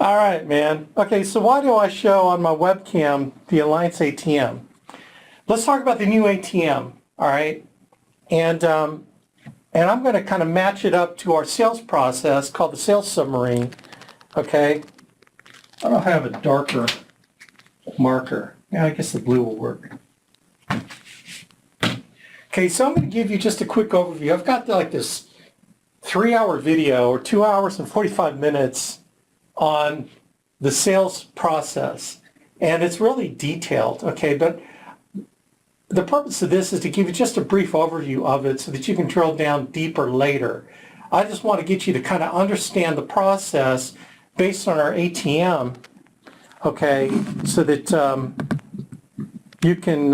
All right, man. Okay, so why do I show on my webcam the Alliance ATM? Let's talk about the new ATM, all right? And I'm going to kind of match it up to our sales process called the Sales Submarine, okay? I don't have a darker marker. Yeah, I guess the blue will work. Okay, so I'm going to give you just a quick overview. I've got like this 3-hour video or 2 hours and 45 minutes on the sales process, and it's really detailed, okay? But the purpose of this is to give you just a brief overview of it so that you can drill down deeper later. I just want to get you to kind of understand the process based on our ATM, okay, so that you can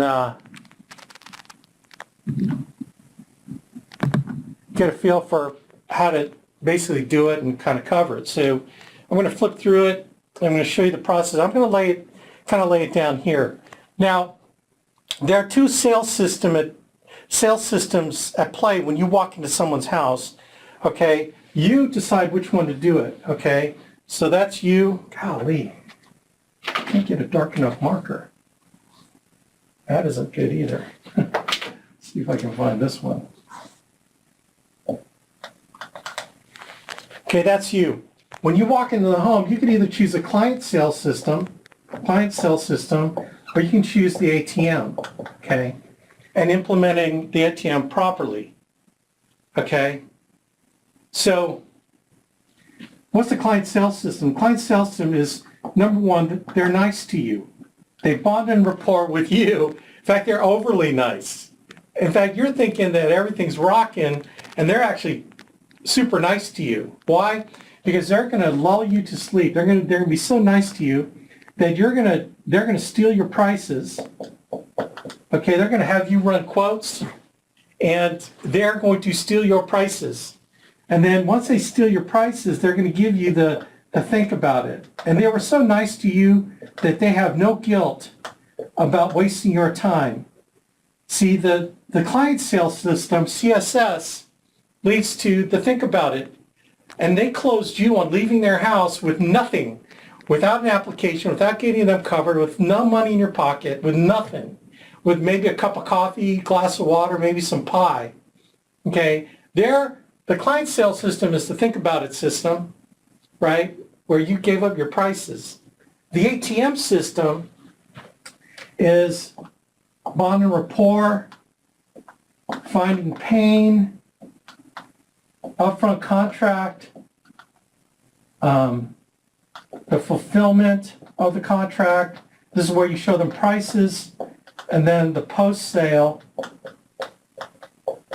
get a feel for how to basically do it and kind of cover it. So I'm going to flip through it. I'm going to show you the process. I'm going to kind of lay it down here. Now, there are two sales systems at play when you walk into someone's house. Okay, you decide which one to do it. Okay, so that's you. Golly, I can't get a dark enough marker. That isn't good either. Let's see if I can find this one. Okay, that's you. When you walk into the home, you can either choose a client sales system, or you can choose the ATM, okay, and implementing the ATM properly, okay? So what's the client sales system? Client sales system is, number one, they're nice to you. They bond and rapport with you. In fact, they're overly nice. In fact, you're thinking that everything's rocking, and they're actually super nice to you. Why? Because they're going to lull you to sleep. They're going to be so nice to you that they're going to steal your prices. Okay, they're going to have you run quotes, and they're going to steal your prices. And then once they steal your prices, they're going to give you the think about it. And they were so nice to you that they have no guilt about wasting your time. See, the client sales system, CSS, leads to the think about it. And they closed you on leaving their house with nothing, without an application, without getting them covered, with no money in your pocket, with nothing, with maybe a cup of coffee, glass of water, maybe some pie. Okay, the client sales system is the think about it system, right, where you gave up your prices. The ATM system is bond and rapport, finding pain, upfront contract, the fulfillment of the contract. This is where you show them prices, and then the post-sale.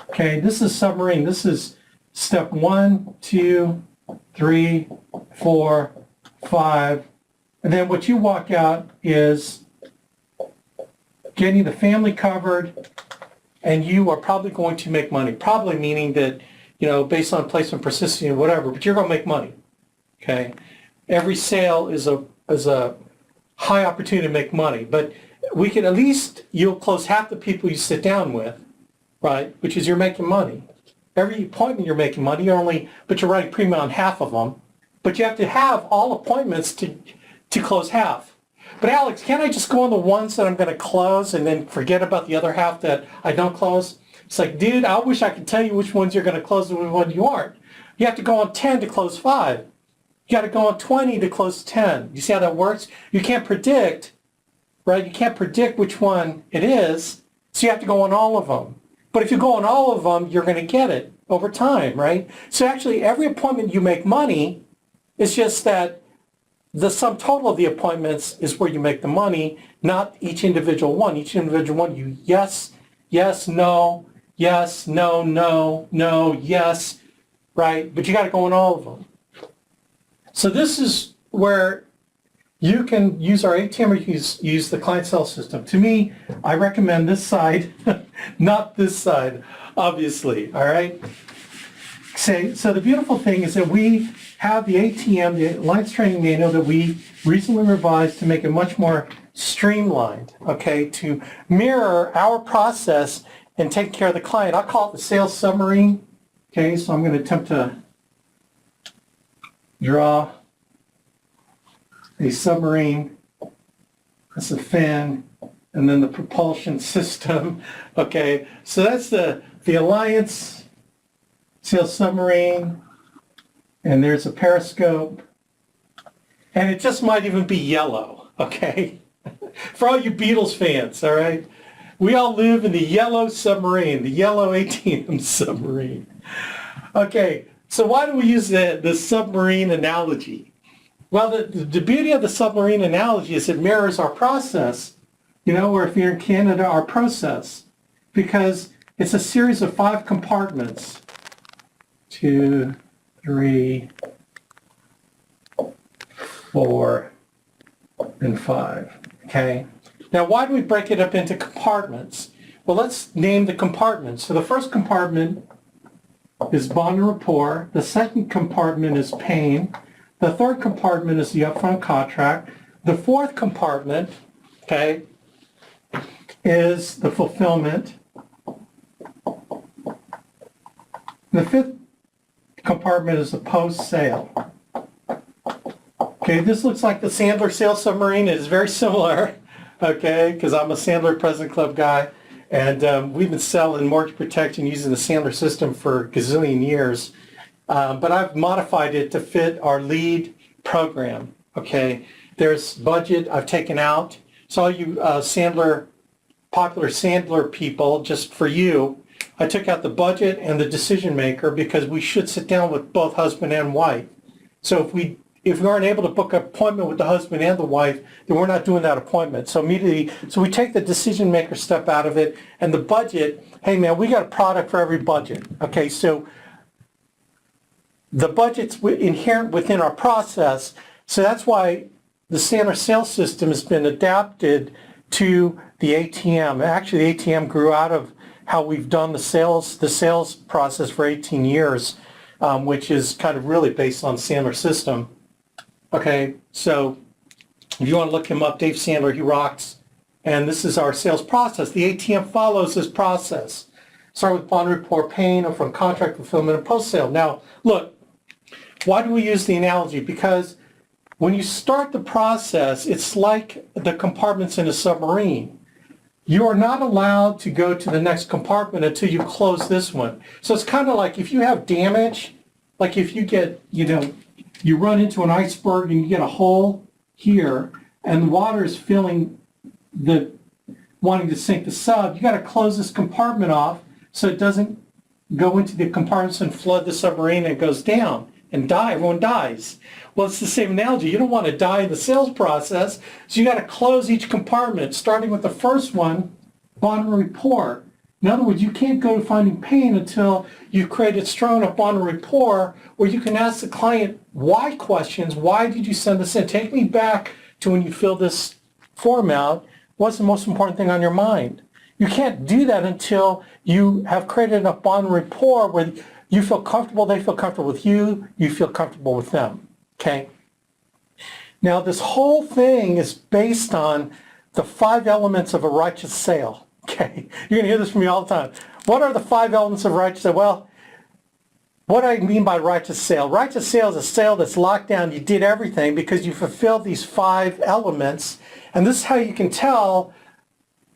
Okay, this is submarine. This is step 1, 2, 3, 4, 5. And then what you walk out is getting the family covered, and you are probably going to make money. Probably meaning that, you know, based on placement, persistency, and whatever, but you're going to make money. Okay, every sale is a high opportunity to make money, but we can at least, you'll close half the people you sit down with, right? Which is you're making money. Every appointment you're making money, but you're writing premium on half of them. But you have to have all appointments to close half. But Alex, can't I just go on the ones that I'm going to close and then forget about the other half that I don't close? It's like, dude, I wish I could tell you which ones you're going to close and which ones you aren't. You have to go on 10 to close 5. You got to go on 20 to close 10. You see how that works? You can't predict, right? You can't predict which one it is, so you have to go on all of them. But if you go on all of them, you're going to get it over time, right? So actually, every appointment you make money, it's just that the sum total of the appointments is where you make the money, not each individual one. Each individual one, you yes, no, yes, no, yes, right? But you got to go on all of them. So this is where you can use our ATM or you can use the client sales system. To me, I recommend this side, not this side, obviously, all right? So the beautiful thing is that we have the ATM, the Alliance Training Manual, that we recently revised to make it much more streamlined, okay, to mirror our process and take care of the client. I call it the Sales Submarine, okay, so I'm going to attempt to draw a submarine, that's a fin, and then the propulsion system. Okay, so that's the Alliance Sales Submarine, and there's a periscope, and it just might even be yellow, okay? For all you Beatles fans, all right? We all live in the yellow submarine, the yellow ATM submarine. Okay, so why do we use the submarine analogy? Well, the beauty of the submarine analogy is it mirrors our process, you know, or if you're in Canada, our process, because it's a series of 5 compartments. 2, 3, 4, and 5, okay? Now, why do we break it up into compartments? Well, let's name the compartments. So the first compartment is bond and rapport. The second compartment is pain. The third compartment is the upfront contract. The fourth compartment, okay, is the fulfillment. The fifth compartment is the post-sale. Okay, this looks like the Sandler Sales Submarine. It is very similar, okay, because I'm a Sandler President Club guy, and we've been selling mortgage protection using the Sandler system for a gazillion years. But I've modified it to fit our lead program, okay? There's budget I've taken out. So all you popular Sandler people, just for you, I took out the budget and the decision maker because we should sit down with both husband and wife. So if we aren't able to book an appointment with the husband and the wife, then we're not doing that appointment. So immediately, we take the decision maker step out of it, and the budget, hey man, we got a product for every budget, okay? So the budget's inherent within our process, so that's why the Sandler sales system has been adapted to the ATM. Actually, the ATM grew out of how we've done the sales process for 18 years, which is kind of really based on Sandler system. Okay, so if you want to look him up, Dave Sandler, he rocks. And this is our sales process. The ATM follows this process. Start with bond report, pain, or from contract fulfillment and post-sale. Now, look, why do we use the analogy? Because when you start the process, it's like the compartments in a submarine. You are not allowed to go to the next compartment until you close this one. So it's kind of like if you have damage, like if you get, you run into an iceberg and you get a hole here and the water is filling wanting to sink the sub, you got to close this compartment off so it doesn't go into the compartments and flood the submarine and it goes down and everyone dies. Well, it's the same analogy. You don't want to die in the sales process, so you got to close each compartment, starting with the first one, bond and rapport. In other words, you can't go to finding pain until you've created strong enough bond and rapport where you can ask the client why questions. Why did you send this in? Take me back to when you filled this form out. What's the most important thing on your mind? You can't do that until you have created enough bond and rapport where you feel comfortable, they feel comfortable with you, you feel comfortable with them, okay? Now, this whole thing is based on the 5 elements of a righteous sale, okay? You're going to hear this from me all the time. What are the 5 elements of righteous sale? Well, what do I mean by righteous sale? Righteous sale is a sale that's locked down. You did everything because you fulfilled these 5 elements, and this is how you can tell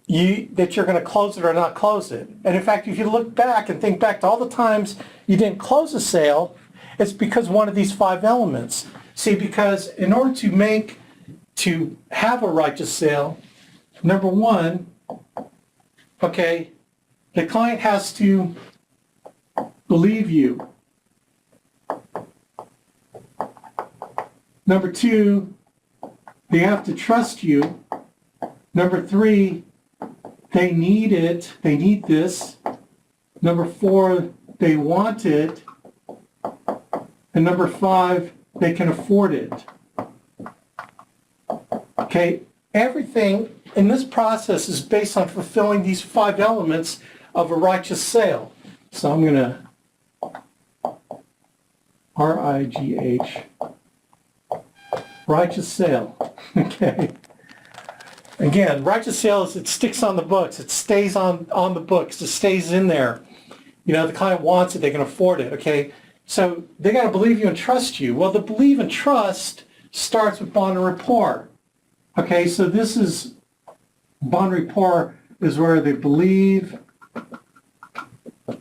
that you're going to close it or not close it. And in fact, if you look back and think back to all the times you didn't close a sale, it's because one of these 5 elements. See, because in order to have a righteous sale, number 1, okay, the client has to believe you. Number 2, they have to trust you. Number 3, they need it. They need this. Number 4, they want it. And number 5, they can afford it. Okay, everything in this process is based on fulfilling these 5 elements of a righteous sale. So I'm going to R-I-G-H, righteous sale. Okay. Again, righteous sale is it sticks on the books. It stays on the books. It stays in there. The client wants it. They can afford it. Okay. So they got to believe you and trust you. Well, the believe and trust starts with bond and rapport. Okay, so this is bond rapport is where they believe,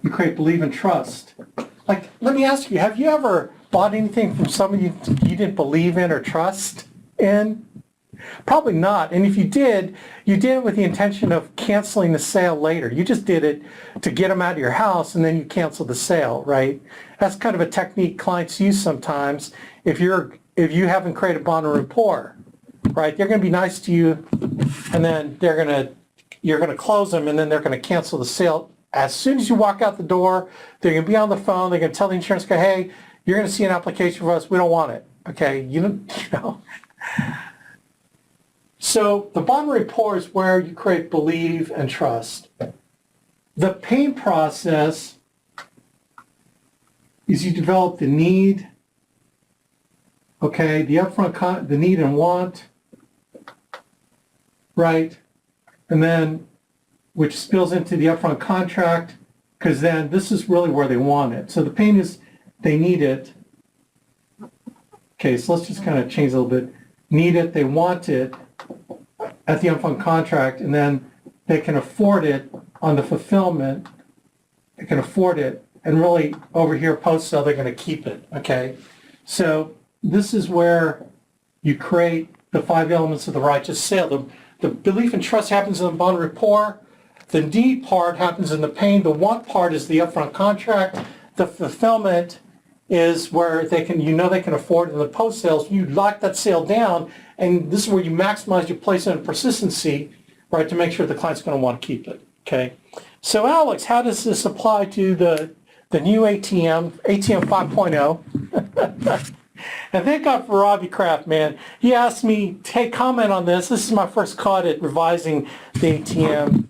you create believe and trust. Like, let me ask you, have you ever bought anything from somebody you didn't believe in or trust in? Probably not. And if you did it with the intention of canceling the sale later. You just did it to get them out of your house and then you cancel the sale, right? That's kind of a technique clients use sometimes. If you haven't created bond or rapport, right? They're going to be nice to you and then you're going to close them and then they're going to cancel the sale. As soon as you walk out the door, they're going to be on the phone. They're going to tell the insurance guy, hey, you're going to see an application for us. We don't want it. Okay, you know. So the bond rapport is where you create believe and trust. The pain process is you develop the need, okay, the upfront, the need and want, right? And then, which spills into the upfront contract, because then this is really where they want it. So the pain is they need it. Okay, so let's just kind of change a little bit. Need it, they want it at the upfront contract, and then they can afford it on the fulfillment. They can afford it, and really over here post-sale, they're going to keep it, okay? So this is where you create the 5 elements of the righteous sale. The belief and trust happens in the bond rapport. The need part happens in the pain. The want part is the upfront contract. The fulfillment is where they can afford it in the post sales. You lock that sale down, and this is where you maximize your placement and persistency, right, to make sure the client's going to want to keep it. Okay. So Alex, how does this apply to the new ATM 5.0? And thank God for Robbie Kraft, man. He asked me, hey, comment on this. This is my first cut at revising the ATM.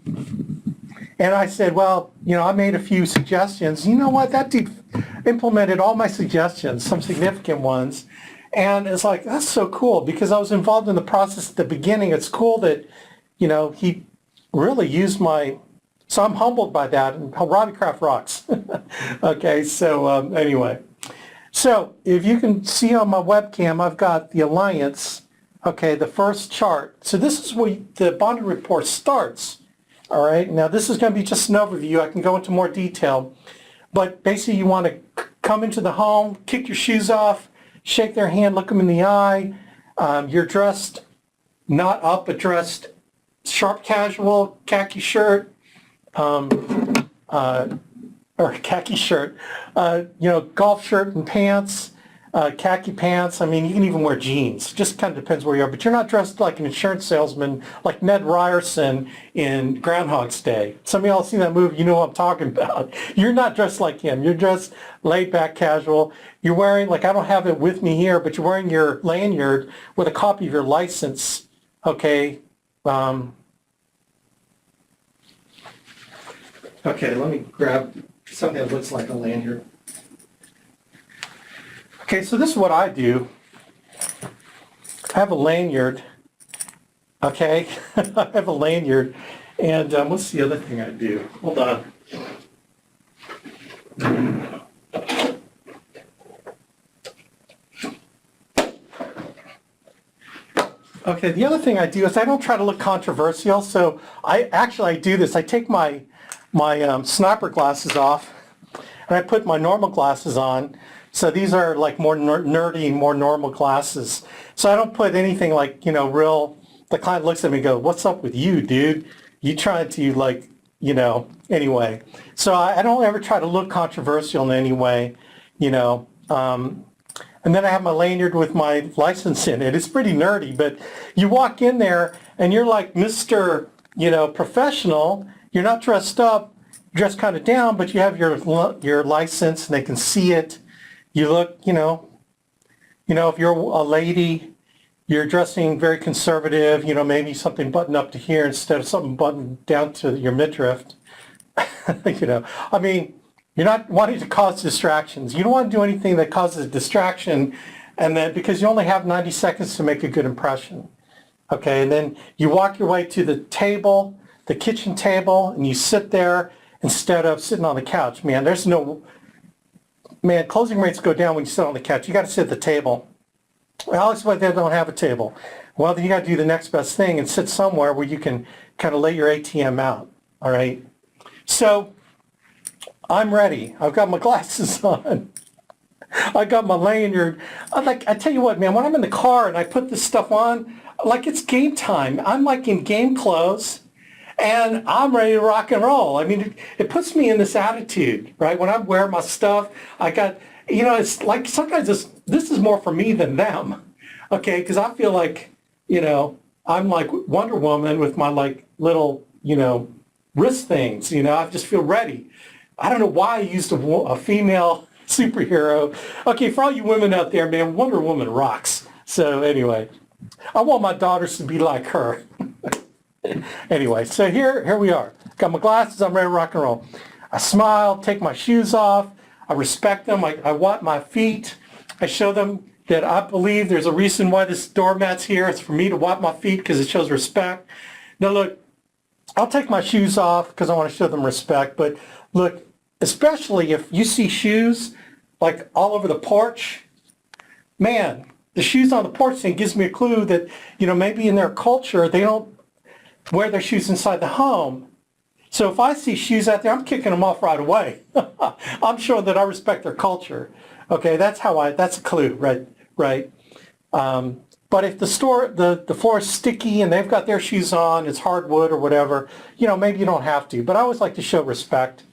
And I said, well, I made a few suggestions. You know what? That dude implemented all my suggestions, some significant ones. And it's like, that's so cool because I was involved in the process at the beginning. It's cool that, he really used so I'm humbled by that. And Robbie Kraft rocks. Okay, so anyway. So if you can see on my webcam, I've got the alliance, okay, the first chart. So this is where the bond report starts. All right, now this is going to be just an overview. I can go into more detail. But basically you want to come into the home, kick your shoes off, shake their hand, look them in the eye. You're dressed not up, but dressed sharp casual, khaki shirt, or khaki shirt, golf shirt and pants, khaki pants. I mean, you can even wear jeans. Just kind of depends where you are. But you're not dressed like an insurance salesman like Ned Ryerson in Groundhog's Day. Some of y'all seen that movie, you know what I'm talking about. You're not dressed like him. You're dressed laid back, casual. You're wearing, like I don't have it with me here, but you're wearing your lanyard with a copy of your license, okay? Okay, let me grab something that looks like a lanyard. Okay, so this is what I do. I have a lanyard, okay? I have a lanyard, and what's the other thing I do? Hold on. Okay, the other thing I do is I don't try to look controversial, so I do this. I take my sniper glasses off, and I put my normal glasses on. So these are like more nerdy, more normal glasses. So I don't put anything like, real, the client looks at me and goes, what's up with you, dude? You trying to anyway. So I don't ever try to look controversial in any way, and then I have my lanyard with my license in it. It's pretty nerdy, but you walk in there and you're like Mr., professional. You're not dressed up, you're dressed kind of down, but you have your license and they can see it. You look, if you're a lady, you're dressing very conservative, maybe something buttoned up to here instead of something buttoned down to your midriff. I mean, you're not wanting to cause distractions. You don't want to do anything that causes a distraction, and then because you only have 90 seconds to make a good impression. Okay, and then you walk your way to the table, the kitchen table, and you sit there instead of sitting on the couch. Man, closing rates go down when you sit on the couch. You got to sit at the table. Alex, but they don't have a table. Well, then you got to do the next best thing and sit somewhere where you can kind of lay your ATM out. All right. So I'm ready. I've got my glasses on. I got my lanyard. I tell you what, man, when I'm in the car and I put this stuff on, like it's game time. I'm like in game clothes and I'm ready to rock and roll. I mean, it puts me in this attitude, right? When I wear my stuff, I got, it's like sometimes this is more for me than them, okay? Because I feel like, I'm like Wonder Woman with my like little, wrist things, I just feel ready. I don't know why I used a female superhero. Okay, for all you women out there, man, Wonder Woman rocks. So anyway, I want my daughters to be like her. Anyway, so here we are. Got my glasses, I'm ready to rock and roll. I smile, take my shoes off, I respect them, I wipe my feet, I show them that I believe there's a reason why this doormat's here. It's for me to wipe my feet because it shows respect. Now look, I'll take my shoes off because I want to show them respect, but look, especially if you see shoes like all over the porch, man, the shoes on the porch thing gives me a clue that, maybe in their culture, they don't wear their shoes inside the home. So if I see shoes out there, I'm kicking them off right away. I'm showing that I respect their culture. Okay, that's a clue, right? But if the floor is sticky and they've got their shoes on, it's hardwood or whatever, maybe you don't have to. But I always like to show respect.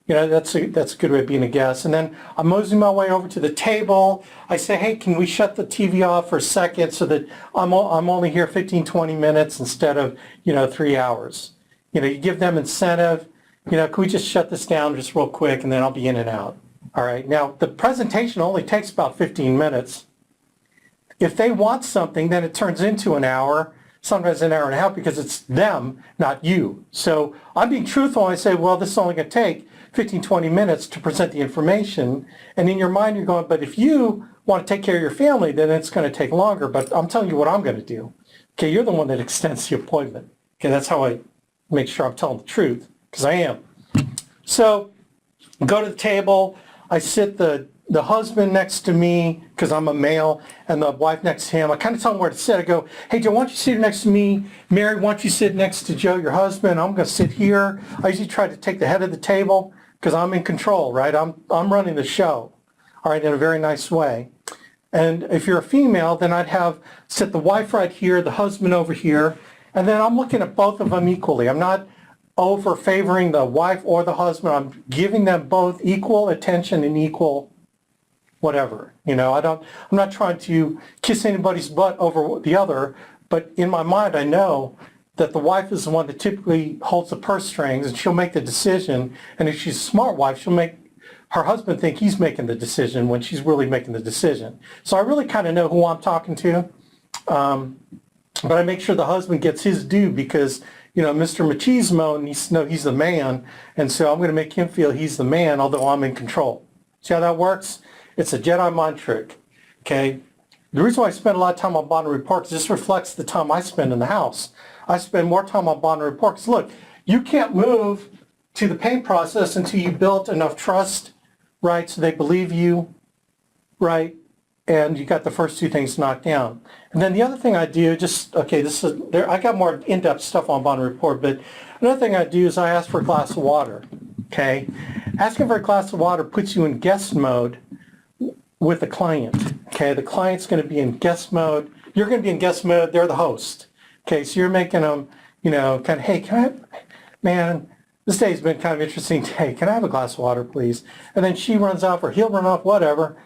That's a good way of being a guest. And then I'm moseying my way over to the table. I say, hey, can we shut the TV off for a second so that I'm only here 15, 20 minutes instead of, 3 hours. You give them incentive. Can we just shut this down just real quick and then I'll be in and out. All right. Now, the presentation only takes about 15 minutes. If they want something, then it turns into an hour, sometimes an hour and a half because it's them, not you. So I'm being truthful when I say, well, this is only going to take 15, 20 minutes to present the information. And in your mind, you're going, but if you want to take care of your family, then it's going to take longer. But I'm telling you what I'm going to do. Okay, you're the one that extends the appointment. Okay, that's how I make sure I'm telling the truth, because I am. So go to the table. I sit the husband next to me, because I'm a male, and the wife next to him. I kind of tell them where to sit. I go, hey, Joe, why don't you sit next to me? Mary, why don't you sit next to Joe, your husband? I'm going to sit here. I usually try to take the head of the table because I'm in control, right? I'm running the show, all right, in a very nice way. And if you're a female, then I'd sit the wife right here, the husband over here, and then I'm looking at both of them equally. I'm not over favoring the wife or the husband. I'm giving them both equal attention and equal whatever. I'm not trying to kiss anybody's butt over the other, but in my mind I know that the wife is the one that typically holds the purse strings and she'll make the decision. And if she's a smart wife, she'll make her husband think he's making the decision when she's really making the decision. So I really kind of know who I'm talking to. But I make sure the husband gets his due because, Mr. Machismo needs to know he's the man. And so I'm going to make him feel he's the man, although I'm in control. See how that works? It's a Jedi mind trick. Okay. The reason why I spend a lot of time on bond and report is this reflects the time I spend in the house. I spend more time on bond and report because look, you can't move to the paint process until you built enough trust, right? So they believe you, right? And you got the first two things knocked down. And then the other thing I do, I got more in-depth stuff on bond and report, but another thing I do is I ask for a glass of water, okay? Asking for a glass of water puts you in guest mode with the client, okay? The client's going to be in guest mode. You're going to be in guest mode. They're the host, okay? So you're making them, kind of, hey, man, this day's been kind of interesting day. Can I have a glass of water, please? And then she runs off or he'll run off, whatever,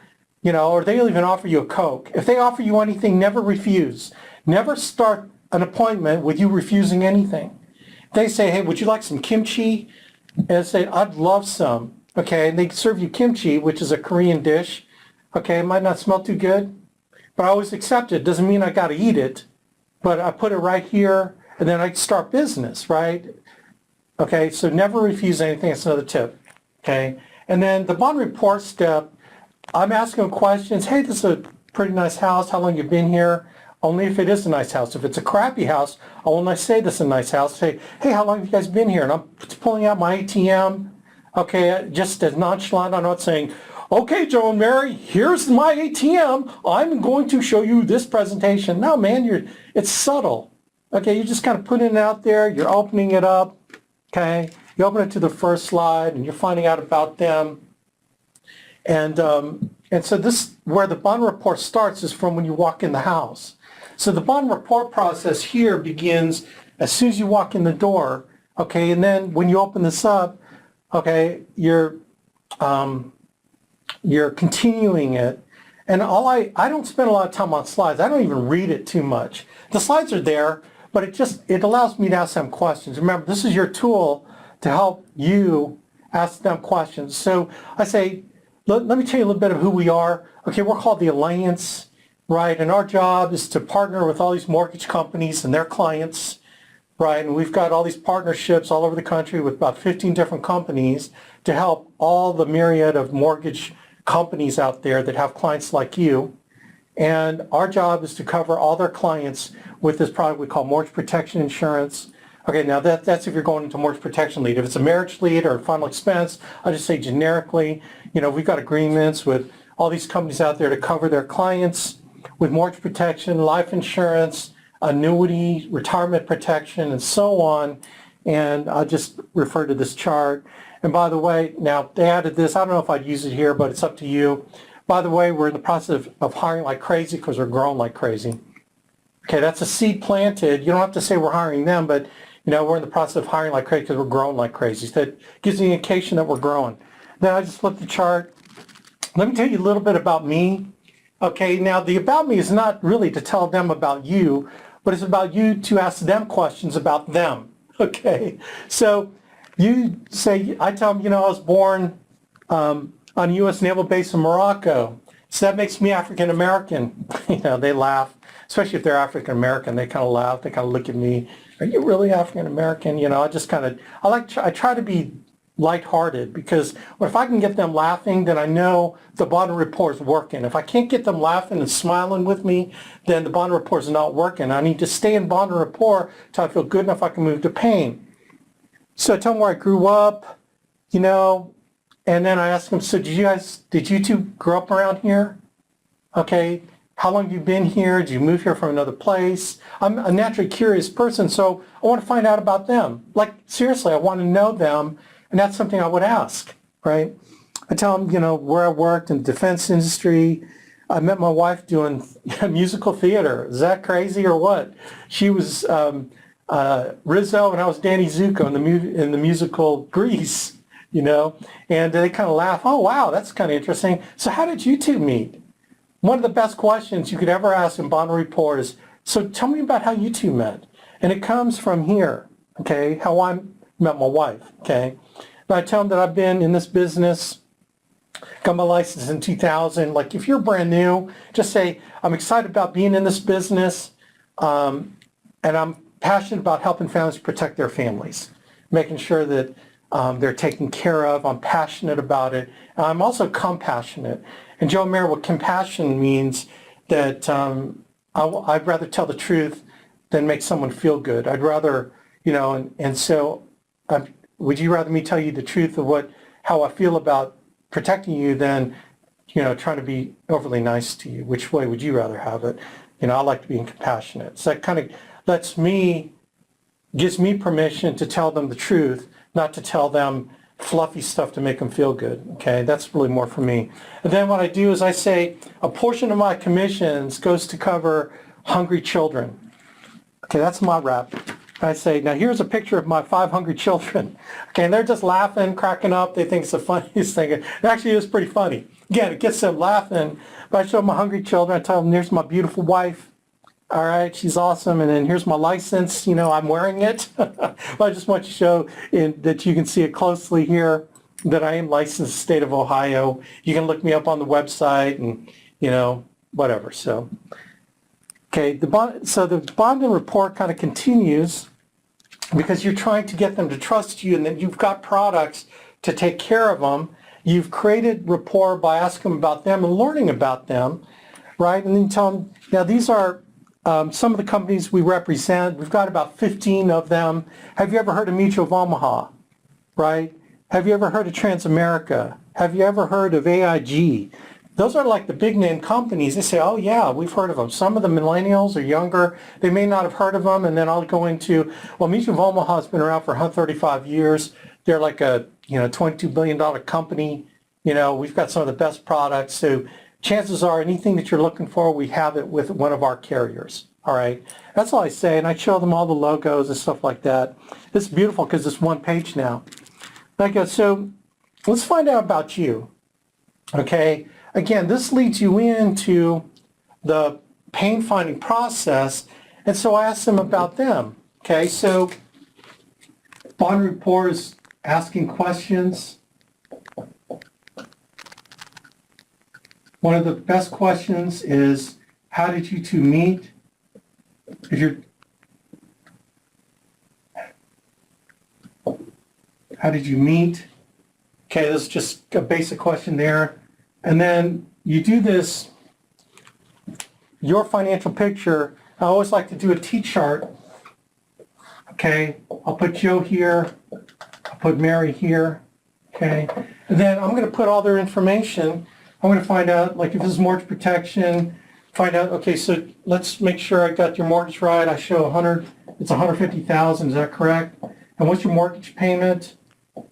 or they'll even offer you a Coke. If they offer you anything, never refuse. Never start an appointment with you refusing anything. They say, hey, would you like some kimchi? And I say, I'd love some, okay? And they serve you kimchi, which is a Korean dish. Okay, it might not smell too good, but I always accept it. Doesn't mean I got to eat it, but I put it right here, and then I start business, right? Okay, so never refuse anything. That's another tip, okay? And then the bond report step, I'm asking them questions. Hey, this is a pretty nice house. How long you been here? Only if it is a nice house. If it's a crappy house, I will not say this is a nice house. Say, hey, how long have you guys been here? And I'm pulling out my ATM, okay, just as nonchalant. I'm not saying, okay, Joe and Mary, here's my ATM. I'm going to show you this presentation. No, man, it's subtle. Okay, you're just kind of putting it out there. You're opening it up. Okay, you open it to the first slide, and you're finding out about them. And so this, where the bond report starts, is from when you walk in the house. So the bond report process here begins as soon as you walk in the door. Okay, and then when you open this up, okay, you're continuing it. And I don't spend a lot of time on slides. I don't even read it too much. The slides are there, but it allows me to ask them questions. Remember, this is your tool to help you ask them questions. So I say, let me tell you a little bit of who we are. Okay, we're called the Alliance, right? And our job is to partner with all these mortgage companies and their clients, right? And we've got all these partnerships all over the country with about 15 different companies to help all the myriad of mortgage companies out there that have clients like you. And our job is to cover all their clients with this product we call mortgage protection insurance. Okay, now that's if you're going into mortgage protection lead. If it's a marriage lead or a final expense, I'll just say generically, we've got agreements with all these companies out there to cover their clients with mortgage protection, life insurance, annuity, retirement protection, and so on. And I'll just refer to this chart. And by the way, now they added this. I don't know if I'd use it here, but it's up to you. By the way, we're in the process of hiring like crazy because we're growing like crazy. Okay, that's a seed planted. You don't have to say we're hiring them, but we're in the process of hiring like crazy because we're growing like crazy. So that gives you an indication that we're growing. Then I just flipped the chart. Let me tell you a little bit about me. Okay, now the about me is not really to tell them about you, but it's about you to ask them questions about them. Okay, so you say, I tell them, I was born on a U.S. naval base in Morocco. So that makes me African American. They laugh, especially if they're African American. They kind of laugh. They kind of look at me. Are you really African American? I just kind of, I try to be lighthearted because if I can get them laughing, then I know the bond report is working. If I can't get them laughing and smiling with me, then the bond report is not working. I need to stay in bond report until I feel good enough I can move to pain. So I tell them where I grew up, and then I ask them, so did you two grow up around here? Okay, how long have you been here? Did you move here from another place? I'm a naturally curious person, so I want to find out about them. Like, seriously, I want to know them, and that's something I would ask, right? I tell them, where I worked in the defense industry. I met my wife doing musical theater. Is that crazy or what? She was Rizzo, and I was Danny Zuko in the musical Grease, and they kind of laugh. Oh, wow, that's kind of interesting. So how did you two meet? One of the best questions you could ever ask in bond report is, so tell me about how you two met. And it comes from here, okay, how I met my wife, okay. But I tell them that I've been in this business, got my license in 2000. Like, if you're brand new, just say, I'm excited about being in this business, and I'm passionate about helping families protect their families, making sure that they're taken care of. I'm passionate about it. And I'm also compassionate. And Joe and Mary, what compassion means that I'd rather tell the truth than make someone feel good. I'd rather, so would you rather me tell you the truth of how I feel about protecting you than, trying to be overly nice to you? Which way would you rather have it? I like to be compassionate. So that kind of gives me permission to tell them the truth, not to tell them fluffy stuff to make them feel good. Okay, that's really more for me. And then what I do is I say a portion of my commissions goes to cover hungry children. Okay, that's my wrap. I say, now here's a picture of my 5 hungry children. Okay, and they're just laughing, cracking up. They think it's the funniest thing. It actually is pretty funny. Again, it gets them laughing. But I show them my hungry children. I tell them, here's my beautiful wife. All right, she's awesome. And then here's my license. I'm wearing it. But I just want to show that you can see it closely here, that I am licensed in the state of Ohio. You can look me up on the website and, whatever. So, okay, the bond and report kind of continues because you're trying to get them to trust you, and then you've got products to take care of them. You've created rapport by asking them about them and learning about them, right? And then you tell them, now these are some of the companies we represent. We've got about 15 of them. Have you ever heard of Mutual of Omaha, right? Have you ever heard of Transamerica? have you ever heard of AIG? Those are like the big name companies. They say, oh yeah, we've heard of them. Some of the millennials are younger. They may not have heard of them. And then I'll go into, well, Mutual of Omaha's been around for 135 years. They're like a, $22 billion company. We've got some of the best products. So chances are anything that you're looking for, we have it with one of our carriers. All right. That's all I say. And I show them all the logos and stuff like that. It's beautiful because it's one page now. Okay, so let's find out about you. Okay. Again, this leads you into the pain finding process. And so I asked them about them. Okay, so bond report is asking questions. One of the best questions is, how did you two meet? How did you meet? Okay, this is just a basic question there. And then you do this, your financial picture. I always like to do a T-chart. Okay, I'll put Joe here, I'll put Mary here. Okay, and then I'm going to put all their information. I'm going to find out, like if this is mortgage protection, find out, okay, so let's make sure I got your mortgage right. I show it's 150,000, is that correct? And what's your mortgage payment?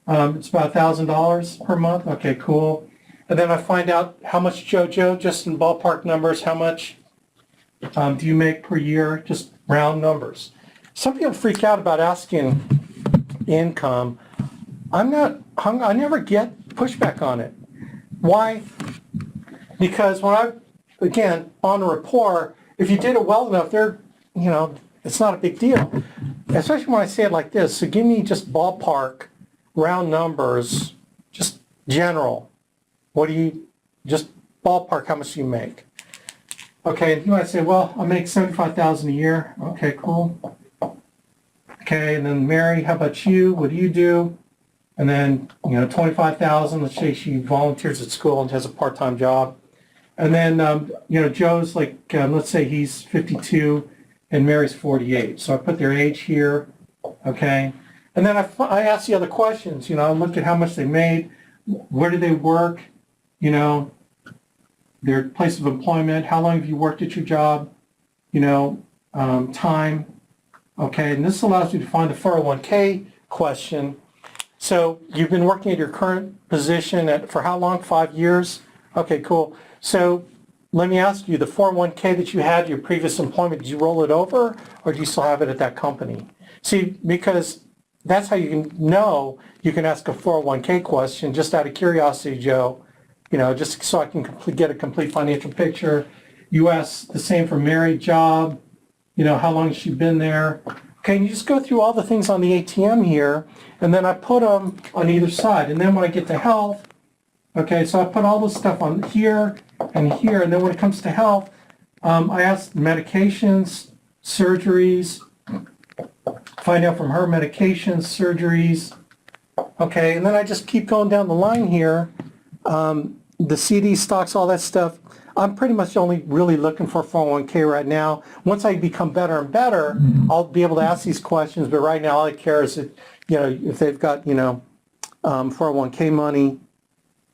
It's about $1,000 per month. Okay, cool. And then I find out how much Joe, just in ballpark numbers, how much do you make per year? Just round numbers. Some people freak out about asking income. I never get pushback on it. Why? Because again, on a rapport, if you did it well enough, it's not a big deal. Especially when I say it like this. So give me just ballpark, round numbers, just general. Just ballpark, how much do you make? Okay, you might say, well, I make $75,000 a year. Okay, cool. Okay, and then Mary, how about you? What do you do? And then, $25,000, let's say she volunteers at school and has a part-time job. And then, Joe's like, let's say he's 52 and Mary's 48. So I put their age here, okay? And then I ask the other questions. I look at how much they made, where do they work, their place of employment, how long have you worked at your job, time, okay? And this allows you to find the 401k question. So you've been working at your current position for how long? 5 years? Okay, cool. So let me ask you, the 401k that you had, your previous employment, did you roll it over or do you still have it at that company? See, because that's how you can know you can ask a 401k question, just out of curiosity, Joe, just so I can get a complete financial picture. You ask the same for married job, how long has she been there? Okay, and you just go through all the things on the ATM here, and then I put them on either side. And then when I get to health, okay, so I put all this stuff on here, and then when it comes to health, I ask medications, surgeries, find out from her medications, surgeries, okay, and then I just keep going down the line here. The CD stocks, all that stuff, I'm pretty much only really looking for 401k right now. Once I become better and better, I'll be able to ask these questions, but right now all I care is that, if they've got, 401k money,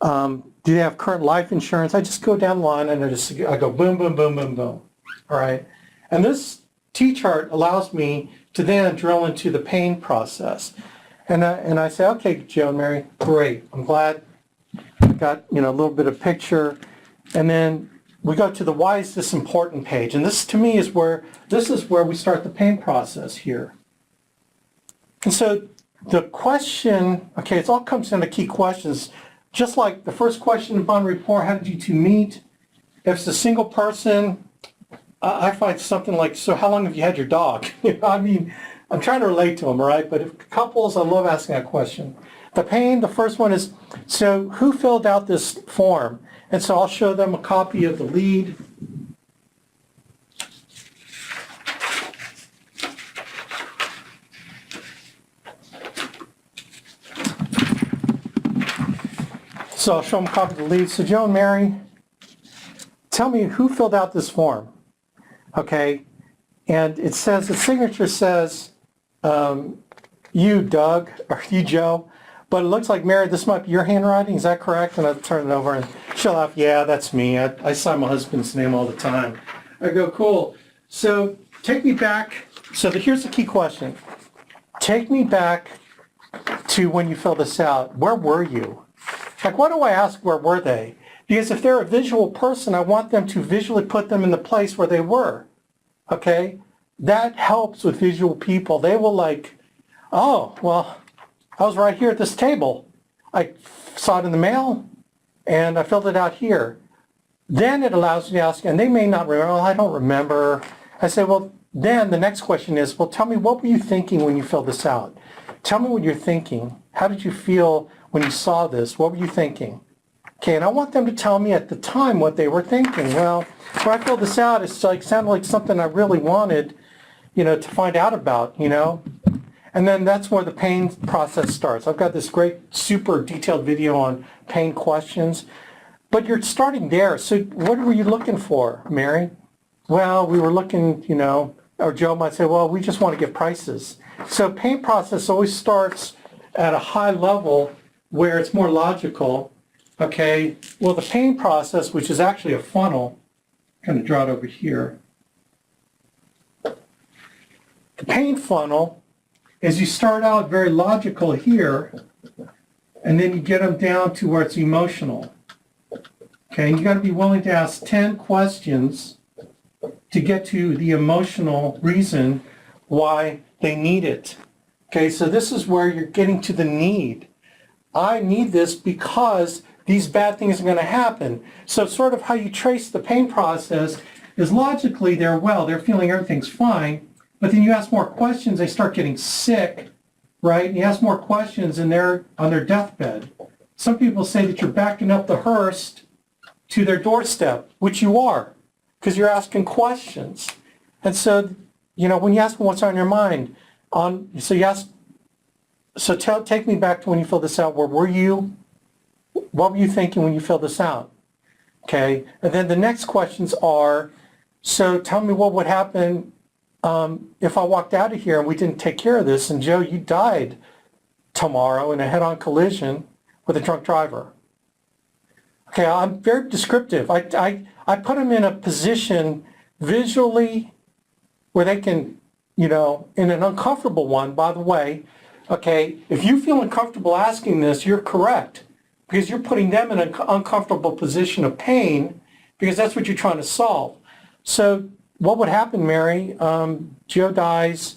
do they have current life insurance? I just go down the line and I go boom, boom, boom, boom, boom. All right. And this T-chart allows me to then drill into the pain process. And I say, okay, Joe and Mary, great. I'm glad I got, a little bit of picture. And then we go to the why is this important page. And this to me is where we start the pain process here. And so the question, okay, it all comes down to key questions. Just like the first question in bond report, how did you two meet? If it's a single person, I find something like, so how long have you had your dog? I'm trying to relate to them, right? But if couples, I love asking that question. The pain, the first one is, so who filled out this form? And so I'll show them a copy of the lead. So I'll show them a copy of the lead. So Joe and Mary, tell me who filled out this form, okay? And it says, the signature says, you, Doug, or you, Joe, but it looks like, Mary, this might be your handwriting. Is that correct? And I turn it over and she'll laugh. Yeah, that's me. I sign my husband's name all the time. I go, cool. So take me back. So here's the key question. Take me back to when you filled this out. Where were you? Like, why do I ask where were they? Because if they're a visual person, I want them to visually put them in the place where they were. Okay? That helps with visual people. They will like, oh, well, I was right here at this table. I saw it in the mail and I filled it out here. Then it allows you to ask, and they may not remember, oh, I don't remember. I say, well, then the next question is, well, tell me, what were you thinking when you filled this out? Tell me what you're thinking. How did you feel when you saw this? What were you thinking? Okay, and I want them to tell me at the time what they were thinking. Well, when I filled this out, it's like sounded like something I really wanted, to find out about, And then that's where the pain process starts. I've got this great, super detailed video on pain questions, but you're starting there. So what were you looking for, Mary? Well, we were looking, or Joe might say, well, we just want to get prices. So pain process always starts at a high level where it's more logical. Okay, well, the pain process, which is actually a funnel, I'm going to draw it over here. The pain funnel is you start out very logical here, and then you get them down to where it's emotional. Okay, and you got to be willing to ask 10 questions to get to the emotional reason why they need it. Okay, so this is where you're getting to the need. I need this because these bad things are going to happen. So sort of how you trace the pain process is logically they're feeling everything's fine, but then you ask more questions, they start getting sick, right? And you ask more questions and they're on their deathbed. Some people say that you're backing up the hearse to their doorstep, which you are, because you're asking questions. And so, when you ask them what's on your mind, take me back to when you filled this out. Where were you? What were you thinking when you filled this out? Okay, and then the next questions are, so tell me what would happen if I walked out of here and we didn't take care of this, and Joe, you died tomorrow in a head-on collision with a drunk driver. Okay, I'm very descriptive. I put them in a position visually where they can, in an uncomfortable one, by the way. Okay, if you feel uncomfortable asking this, you're correct, because you're putting them in an uncomfortable position of pain, because that's what you're trying to solve. So what would happen, Mary? Joe dies.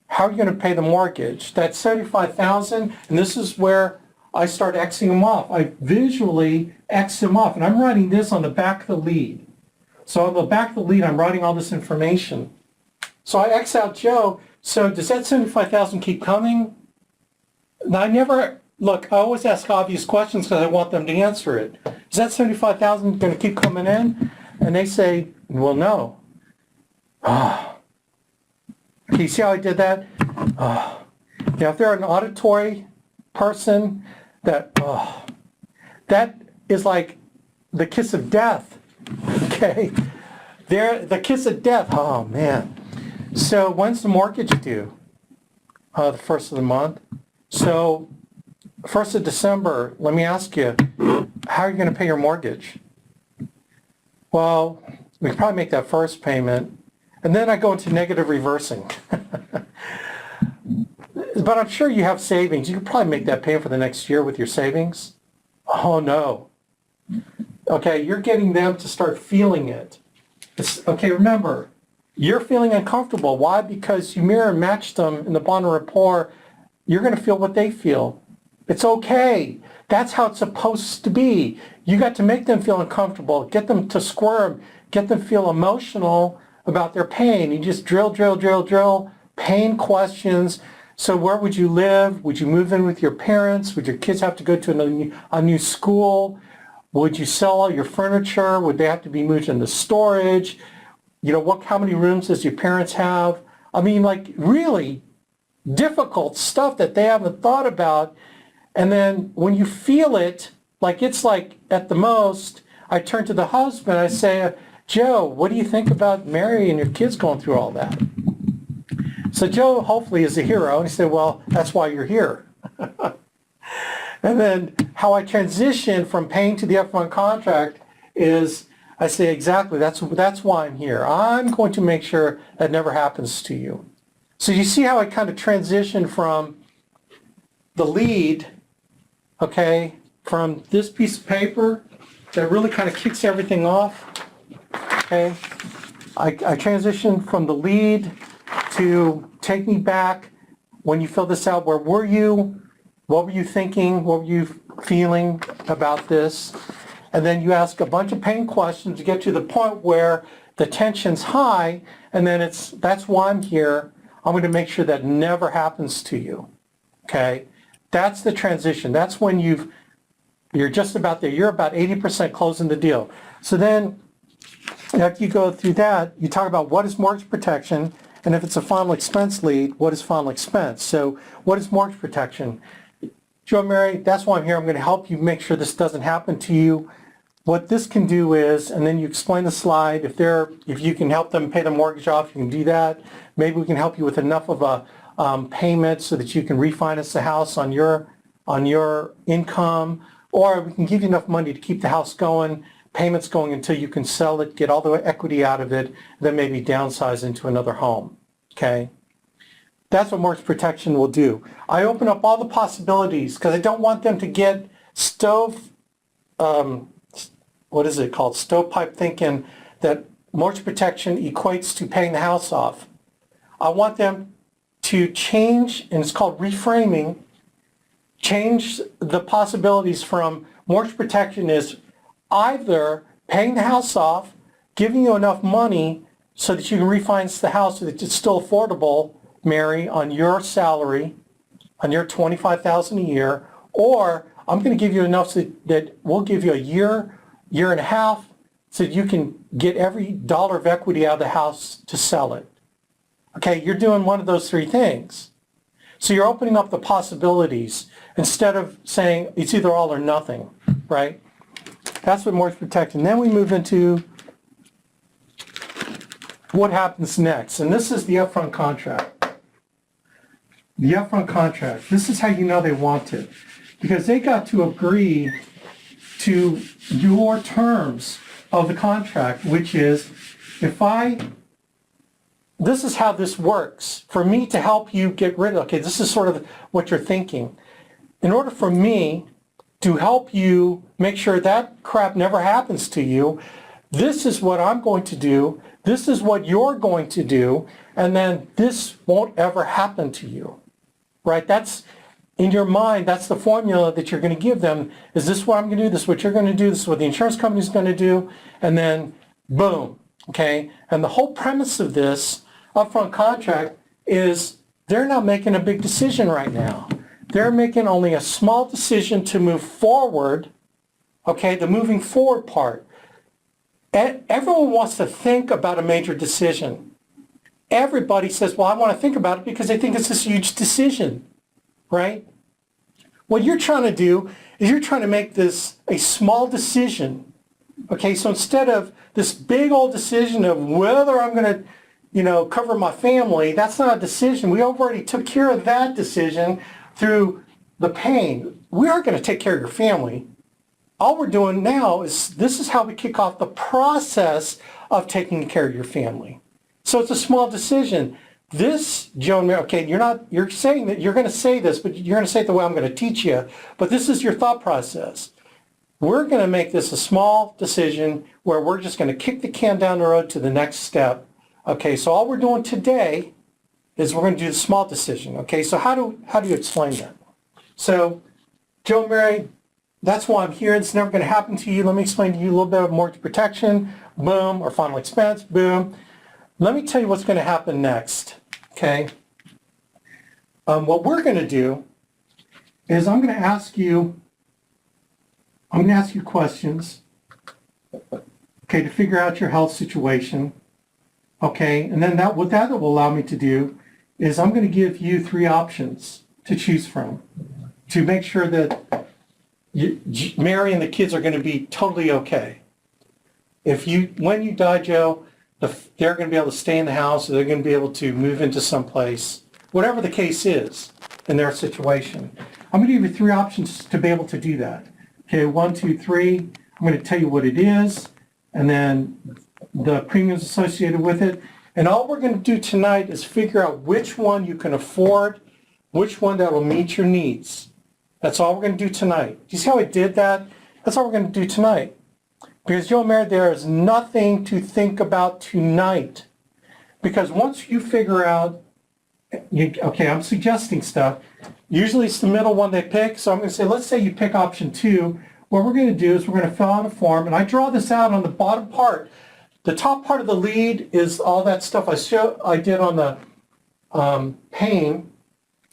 How are you going to pay the mortgage? That's $75,000, and this is where I start Xing them off. I visually X them off, and I'm writing this on the back of the lead. So on the back of the lead, I'm writing all this information. So I X out Joe. So does that $75,000 keep coming? Now I always ask obvious questions because I want them to answer it. Is that $75,000 going to keep coming in? And they say, well, no. Can you see how I did that? If they're an auditory person, that is like the kiss of death. Okay? They're the kiss of death. Oh, man. So when's the mortgage due? The first of the month. So 1st of December, let me ask you, how are you going to pay your mortgage? Well, we can probably make that first payment, and then I go into negative reversing. But I'm sure you have savings. You can probably make that payment for the next year with your savings. Oh, no. Okay, you're getting them to start feeling it. Okay, remember, you're feeling uncomfortable. Why? Because you mirror and match them in the bond of rapport. You're going to feel what they feel. It's okay. That's how it's supposed to be. You got to make them feel uncomfortable, get them to squirm, get them feel emotional about their pain. You just drill, pain questions. So where would you live? Would you move in with your parents? Would your kids have to go to a new school? Would you sell all your furniture? Would they have to be moved into storage? How many rooms does your parents have? I mean, like really difficult stuff that they haven't thought about. And then when you feel it, it's like at the most, I turn to the husband, I say, Joe, what do you think about Mary and your kids going through all that? So Joe hopefully is a hero. And he said, well, that's why you're here. And then how I transition from paying to the upfront contract is I say, exactly, that's why I'm here. I'm going to make sure that never happens to you. So you see how I kind of transition from the lead, okay, from this piece of paper that really kind of kicks everything off, okay? I transition from the lead to take me back when you fill this out. Where were you? What were you thinking? What were you feeling about this? And then you ask a bunch of pain questions to get to the point where the tension's high, and then that's why I'm here. I'm going to make sure that never happens to you. Okay? That's the transition. That's when you're just about there. You're about 80% closing the deal. So then after you go through that, you talk about what is mortgage protection, and if it's a final expense lead, what is final expense? So what is mortgage protection? Joe and Mary, that's why I'm here. I'm going to help you make sure this doesn't happen to you. What this can do is, and then you explain the slide, if you can help them pay the mortgage off, you can do that. Maybe we can help you with enough of a payment so that you can refinance the house on your income, or we can give you enough money to keep the house going, payments going until you can sell it, get all the equity out of it, then maybe downsize into another home, okay? That's what mortgage protection will do. I open up all the possibilities because I don't want them to get stovepipe thinking that mortgage protection equates to paying the house off. I want them to change, and it's called reframing, change the possibilities from mortgage protection is either paying the house off, giving you enough money so that you can refinance the house so that it's still affordable, Mary, on your salary, on your $25,000 a year, or I'm going to give you enough so that we'll give you a year and a half so that you can get every dollar of equity out of the house to sell it. Okay, you're doing one of those three things. So you're opening up the possibilities instead of saying it's either all or nothing, right? That's what mortgage protection. Then we move into what happens next. And this is the upfront contract. The upfront contract. This is how you know they want it. Because they got to agree to your terms of the contract, which is this is how this works. For me to help you get rid of, okay, this is sort of what you're thinking. In order for me to help you make sure that crap never happens to you, this is what I'm going to do, this is what you're going to do, and then this won't ever happen to you, right? That's, in your mind, that's the formula that you're going to give them. Is this what I'm going to do? This is what you're going to do. This is what the insurance company is going to do. And then, boom, okay? And the whole premise of this upfront contract is they're not making a big decision right now. They're making only a small decision to move forward, okay, the moving forward part. Everyone wants to think about a major decision. Everybody says, well, I want to think about it because they think it's this huge decision, right? What you're trying to do is you're trying to make this a small decision, okay? So instead of this big old decision of whether I'm going to, cover my family, that's not a decision. We already took care of that decision through the pain. We aren't going to take care of your family. All we're doing now is this is how we kick off the process of taking care of your family. So it's a small decision. This, Joe and Mary, okay, you're saying that you're going to say this, but you're going to say it the way I'm going to teach you. But this is your thought process. We're going to make this a small decision where we're just going to kick the can down the road to the next step. Okay, so all we're doing today is we're going to do the small decision. Okay, so how do you explain that? So, Joe and Mary, that's why I'm here. It's never going to happen to you. Let me explain to you a little bit of mortgage protection, boom, or final expense, boom. Let me tell you what's going to happen next. Okay, what we're going to do is I'm going to ask you questions, okay, to figure out your health situation. Okay, and then what that will allow me to do is I'm going to give you 3 options to choose from to make sure that Mary and the kids are going to be totally okay. When you die, Joe, they're going to be able to stay in the house, or they're going to be able to move into someplace, whatever the case is in their situation. I'm going to give you 3 options to be able to do that. Okay, 1, 2, 3. I'm going to tell you what it is, and then the premiums associated with it. And all we're going to do tonight is figure out which one you can afford, which one that will meet your needs. That's all we're going to do tonight. Do you see how I did that? That's all we're going to do tonight. Because Joe and Mary, there is nothing to think about tonight. Because once you figure out, okay, I'm suggesting stuff. Usually it's the middle one they pick. So I'm going to say, let's say you pick option 2. What we're going to do is we're going to fill out a form. And I draw this out on the bottom part. The top part of the lead is all that stuff I did on the pane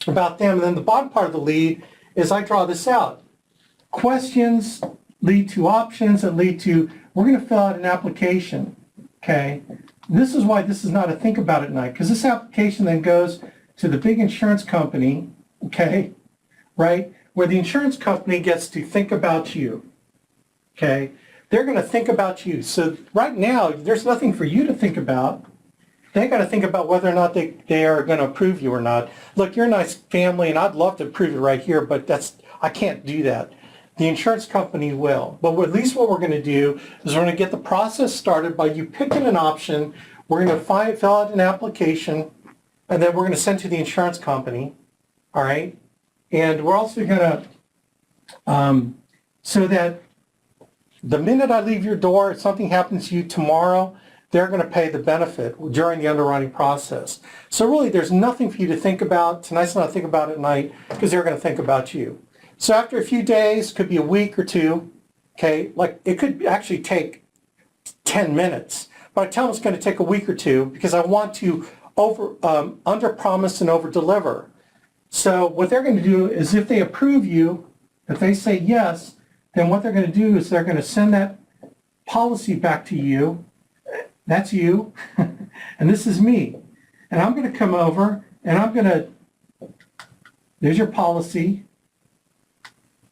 about them. And then the bottom part of the lead is I draw this out. Questions lead to options that lead to, we're going to fill out an application, okay? This is why this is not a think about it night, because this application then goes to the big insurance company, okay, right? Where the insurance company gets to think about you, okay? They're going to think about you. So right now, there's nothing for you to think about. They got to think about whether or not they are going to approve you or not. Look, you're a nice family, and I'd love to approve you right here, but I can't do that. The insurance company will. But at least what we're going to do is we're going to get the process started by you picking an option. We're going to fill out an application, and then we're going to send to the insurance company. All right? And we're also going to, so that the minute I leave your door, if something happens to you tomorrow, they're going to pay the benefit during the underwriting process. So really, there's nothing for you to think about. Tonight's not think about it at night, because they're going to think about you. So after a few days, could be a week or two, okay, like it could actually take 10 minutes, but I tell them it's going to take a week or two because I want to under promise and over deliver. So what they're going to do is if they approve you, if they say yes, then what they're going to do is they're going to send that policy back to you. That's you, and this is me. And I'm going to come over and I'm going to, there's your policy.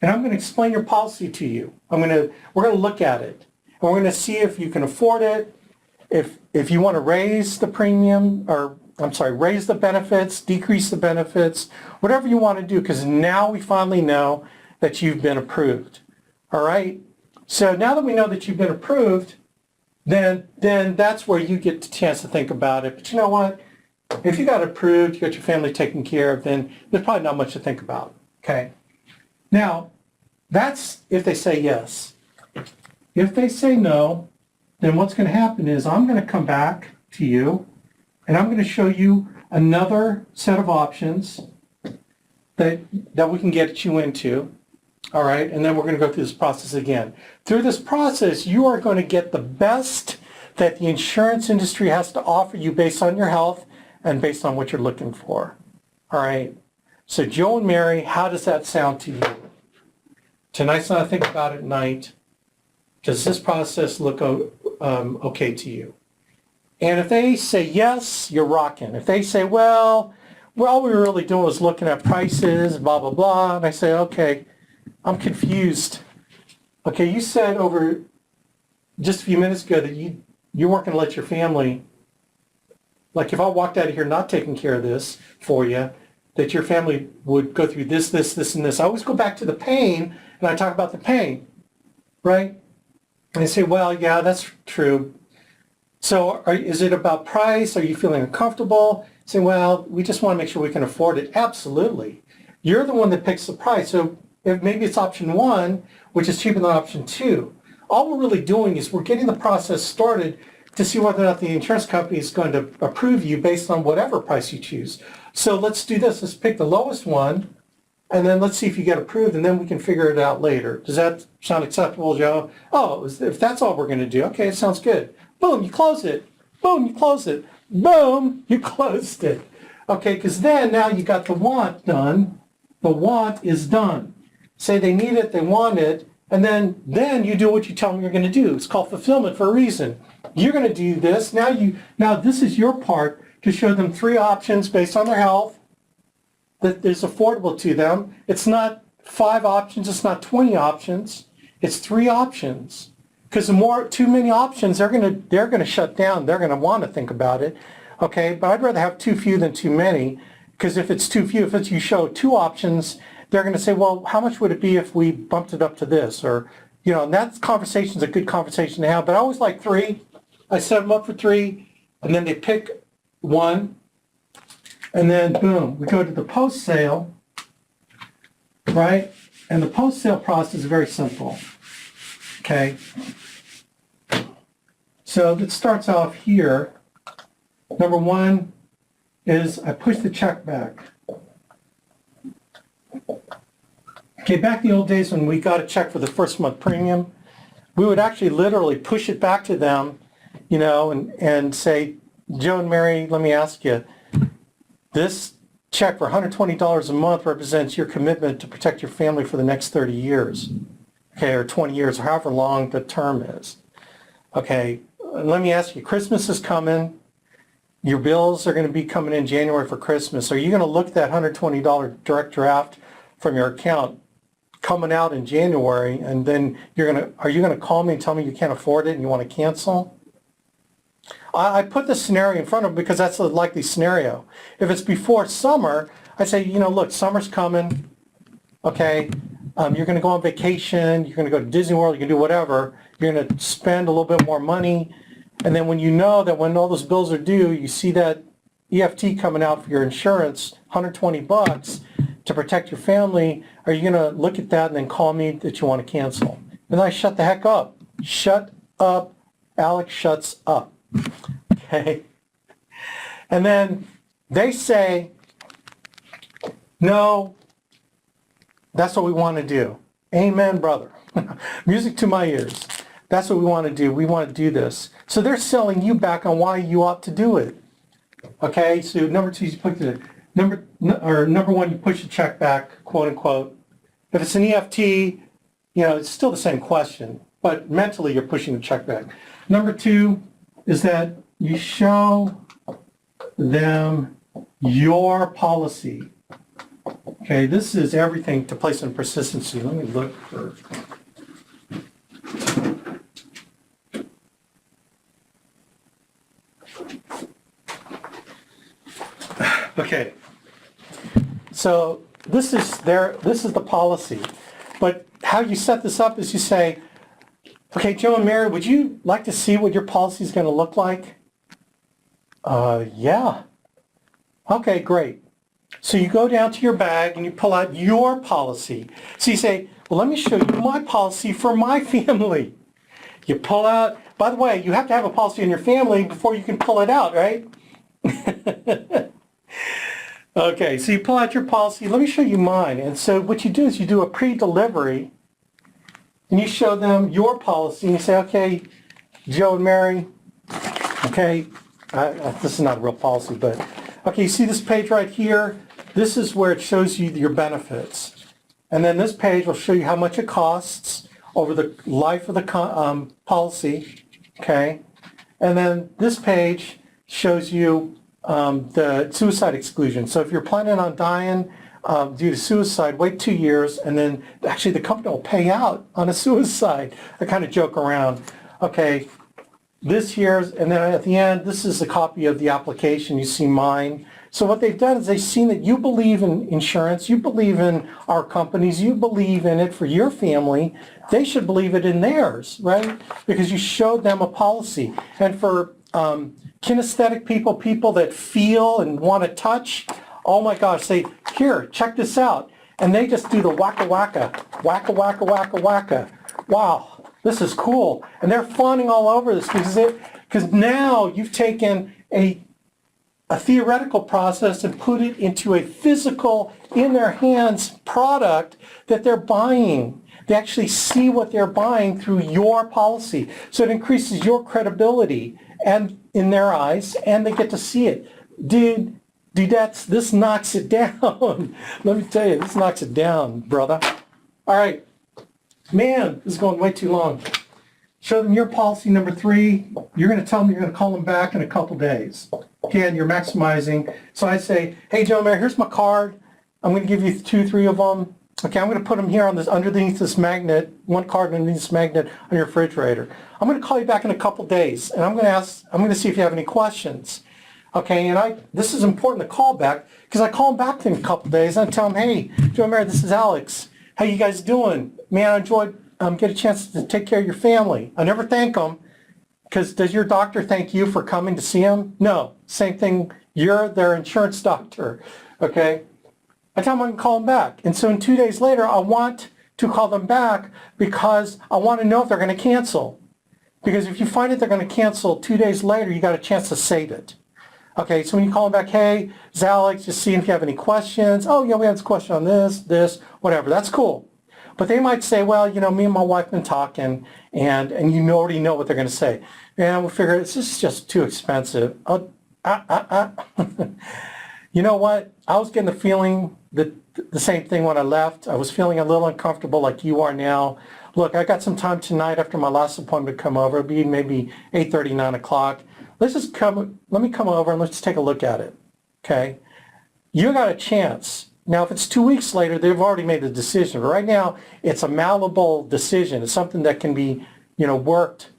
And I'm going to explain your policy to you. We're going to look at it. And we're going to see if you can afford it, if you want to raise the premium, or raise the benefits, decrease the benefits, whatever you want to do, because now we finally know that you've been approved. All right? So now that we know that you've been approved, then that's where you get the chance to think about it. But you know what? If you got approved, you got your family taken care of, then there's probably not much to think about. Okay? Now, that's if they say yes. If they say no, then what's going to happen is I'm going to come back to you and I'm going to show you another set of options that we can get you into. All right, and then we're going to go through this process again. Through this process, you are going to get the best that the insurance industry has to offer you based on your health and based on what you're looking for. All right. So Joe and Mary, how does that sound to you? Tonight's not a think about it night. Does this process look okay to you? And if they say yes, you're rocking. If they say, well, all we were really doing was looking at prices, blah, blah, blah, and I say, okay, I'm confused. Okay, you said over just a few minutes ago that you weren't going to let your family, like if I walked out of here not taking care of this for you, that your family would go through this, this, this, and this. I always go back to the pain, and I talk about the pain, right? And they say, well, yeah, that's true. So is it about price? Are you feeling uncomfortable? Say, well, we just want to make sure we can afford it. Absolutely. You're the one that picks the price. So if maybe it's option 1, which is cheaper than option 2. All we're really doing is we're getting the process started to see whether or not the insurance company is going to approve you based on whatever price you choose. So let's do this. Let's pick the lowest one, and then let's see if you get approved, and then we can figure it out later. Does that sound acceptable, Joe? Oh, if that's all we're going to do, okay, it sounds good. Boom, you close it. Boom, you close it. Boom, you closed it. Okay, because then now you got the want done. The want is done. Say they need it, they want it, and then you do what you tell them you're going to do. It's called fulfillment for a reason. You're going to do this. Now this is your part to show them 3 options based on their health that is affordable to them. It's not 5 options. It's not 20 options. It's 3 options. Because too many options, they're going to shut down. They're going to want to think about it. Okay, but I'd rather have too few than too many. Because if it's too few, if you show 2 options, they're going to say, well, how much would it be if we bumped it up to this? Or, and that conversation's a good conversation to have. But I always like 3. I set them up for 3, and then they pick 1, and then boom, we go to the post-sale, right? And the post-sale process is very simple, okay? So it starts off here. Number 1 is I push the check back. Okay, back in the old days when we got a check for the first month premium, we would actually literally push it back to them, and say, Joe and Mary, let me ask you, this check for $120 a month represents your commitment to protect your family for the next 30 years, okay, or 20 years, or however long the term is. Okay, let me ask you, Christmas is coming. Your bills are going to be coming in January for Christmas. Are you going to look at that $120 direct draft from your account coming out in January, and then are you going to call me and tell me you can't afford it and you want to cancel? I put this scenario in front of them because that's a likely scenario. If it's before summer, I say, look, summer's coming, okay? You're going to go on vacation, you're going to go to Disney World, you can do whatever. You're going to spend a little bit more money. And then when you know that when all those bills are due, you see that EFT coming out for your insurance, $120 to protect your family, are you going to look at that and then call me that you want to cancel? And I shut the heck up. Shut up. Alex shuts up. Okay? And then they say, no, that's what we want to do. Amen, brother. Music to my ears. That's what we want to do. We want to do this. So they're selling you back on why you ought to do it. Okay, so number 2, you put the number 1, you push the check back, quote unquote. If it's an EFT, it's still the same question, but mentally you're pushing the check back. Number 2 is that you show them your policy. Okay, this is everything to place in persistency. Let me look for. Okay, so this is the policy. But how you set this up is you say, okay, Joe and Mary, would you like to see what your policy is going to look like? Yeah. Okay, great. So you go down to your bag and you pull out your policy. So you say, well, let me show you my policy for my family. You pull out, by the way, you have to have a policy in your family before you can pull it out, right? Okay, so you pull out your policy. Let me show you mine. And so what you do is you do a pre-delivery and you show them your policy and you say, okay, Joe and Mary, okay, this is not a real policy, but okay, you see this page right here? This is where it shows you your benefits. And then this page will show you how much it costs over the life of the policy, okay? And then this page shows you the suicide exclusion. So if you're planning on dying due to suicide, wait 2 years, and then actually the company will pay out on a suicide. I kind of joke around. Okay, this year's, and then at the end, this is a copy of the application. You see mine. So what they've done is they've seen that you believe in insurance, you believe in our companies, you believe in it for your family. They should believe it in theirs, right? Because you showed them a policy. And for kinesthetic people that feel and want to touch, oh my gosh, say, here, check this out. And they just do the wacka wacka, wacka wacka wacka wacka. Wow, this is cool. And they're fawning all over this because now you've taken a theoretical process and put it into a physical, in their hands product that they're buying. They actually see what they're buying through your policy. So it increases your credibility and in their eyes, and they get to see it. Dudettes, this knocks it down. Let me tell you, this knocks it down, brother. All right. Man, this is going way too long. Show them your policy number 3. You're going to tell them you're going to call them back in a couple days. Again, you're maximizing. So I say, hey, Joe, Mary, here's my card. I'm going to give you 2, 3 of them. Okay, I'm going to put them here on this, underneath this magnet, one card underneath this magnet on your refrigerator. I'm going to call you back in a couple days, and I'm going to see if you have any questions. Okay, and this is important to call back because I call them back in a couple of days and I tell them, hey, Joe and Mary, this is Alex. How you guys doing? Man, I enjoyed get a chance to take care of your family. I never thank them because does your doctor thank you for coming to see him? No, same thing. You're their insurance doctor. Okay, I tell them I can call them back, and so in 2 days later, I want to call them back because I want to know if they're going to cancel. Because if you find that they're going to cancel 2 days later, you got a chance to save it. Okay, so when you call them back, hey, it's Alex, just seeing if you have any questions. Oh, yeah, we have this question on this, whatever. That's cool. But they might say, well, me and my wife been talking, and you already know what they're going to say. And we figure this is just too expensive. You know what? I was getting the feeling that the same thing when I left. I was feeling a little uncomfortable like you are now. Look, I got some time tonight after my last appointment to come over. It'll be maybe 8:30, 9 o'clock. Let me come over and let's just take a look at it, okay? You got a chance. Now, if it's 2 weeks later, they've already made the decision. But right now, it's a malleable decision. It's something that can be, worked.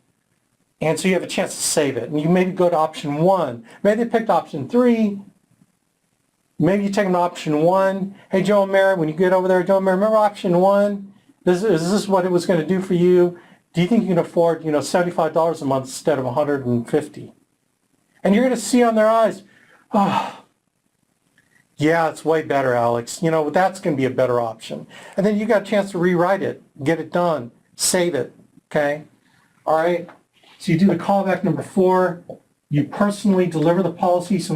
And so you have a chance to save it. And you maybe go to option 1. Maybe they picked option 3. Maybe you take them to option 1. Hey, Joe and Mary, when you get over there, Joe and Mary, remember option 1? Is this what it was going to do for you? Do you think you can afford, $75 a month instead of $150? And you're going to see on their eyes, oh, yeah, it's way better, Alex. That's going to be a better option. And then you got a chance to rewrite it, get it done, save it, okay? All right? So you do the callback number 4. You personally deliver the policy. So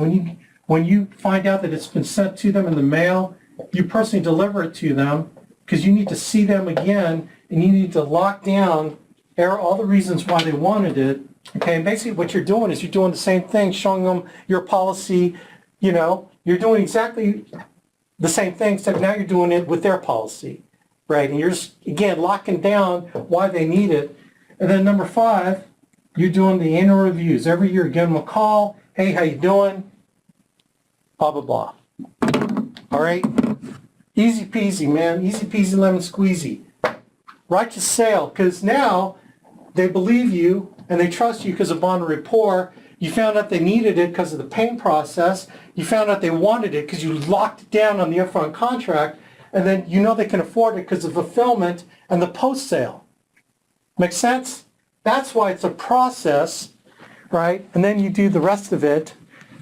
when you find out that it's been sent to them in the mail, you personally deliver it to them because you need to see them again and you need to lock down all the reasons why they wanted it. Okay, and basically what you're doing is you're doing the same thing, showing them your policy. You're doing exactly the same thing, except now you're doing it with their policy, right? And you're just, again, locking down why they need it. And then number 5, you're doing the annual reviews. Every year, you give them a call. Hey, how you doing? Blah, blah, blah. All right? Easy peasy, man. Easy peasy, lemon squeezy. Right to sale, because now they believe you and they trust you because of bond rapport. You found out they needed it because of the paying process. You found out they wanted it because you locked it down on the upfront contract. And then they can afford it because of fulfillment and the post-sale. Make sense? That's why it's a process, right? And then you do the rest of it.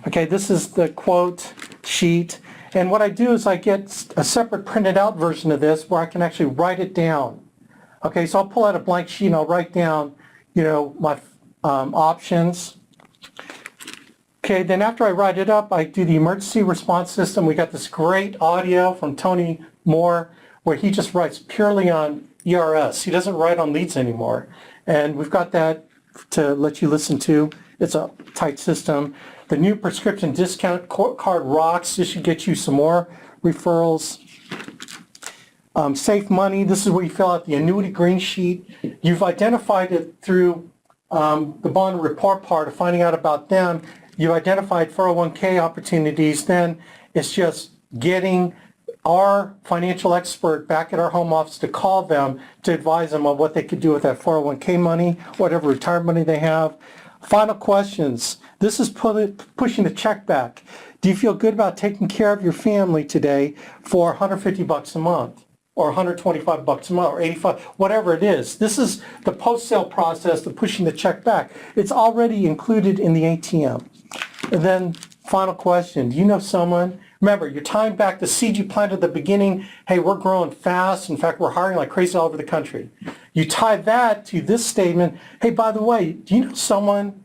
Okay, this is the quote sheet. And what I do is I get a separate printed out version of this where I can actually write it down. Okay, so I'll pull out a blank sheet and I'll write down, my options. Okay, then after I write it up, I do the emergency response system. We got this great audio from Tony Moore where he just writes purely on ERS. He doesn't write on leads anymore. And we've got that to let you listen to. It's a tight system. The new prescription discount card rocks. This should get you some more referrals. Safe money. This is where you fill out the annuity green sheet. You've identified it through the bond report part of finding out about them. You've identified 401k opportunities. Then it's just getting our financial expert back at our home office to call them to advise them on what they could do with that 401k money, whatever retirement money they have. Final questions. This is pushing the check back. Do you feel good about taking care of your family today for $150 a month or $125 a month or $85, whatever it is? This is the post-sale process, the pushing the check back. It's already included in the ATM. And then final question. Do you know someone? Remember, you're tying back the seed you planted at the beginning. Hey, we're growing fast. In fact, we're hiring like crazy all over the country. You tie that to this statement. Hey, by the way, do you know someone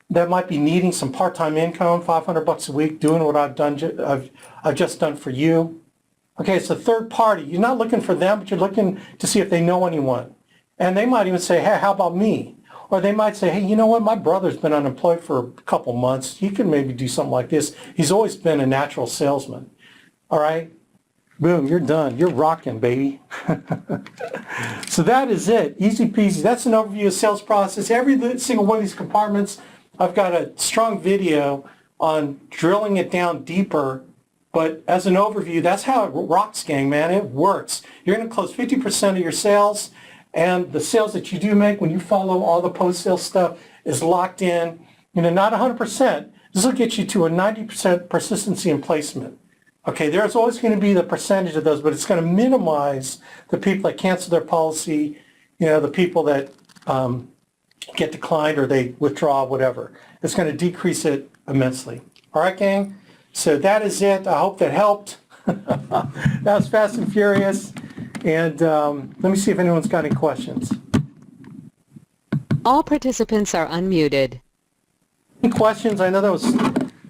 that might be needing some part-time income, $500 a week, doing what I've just done for you? Okay, it's a third party. You're not looking for them, but you're looking to see if they know anyone. And they might even say, hey, how about me? Or they might say, hey, you know what? My brother's been unemployed for a couple months. He can maybe do something like this. He's always been a natural salesman. All right? Boom, you're done. You're rocking, baby. So that is it. Easy peasy. That's an overview of sales process. Every single one of these compartments, I've got a strong video on drilling it down deeper. But as an overview, that's how it rocks, gang, man. It works. You're going to close 50% of your sales. And the sales that you do make when you follow all the post-sale stuff is locked in. Not 100%. This will get you to a 90% persistency in placement. Okay, there's always going to be the percentage of those, but it's going to minimize the people that cancel their policy, the people that get declined or they withdraw, whatever. It's going to decrease it immensely. All right, gang? So that is it. I hope that helped. That was fast and furious. And let me see if anyone's got any questions. All participants are unmuted. Any questions? I know that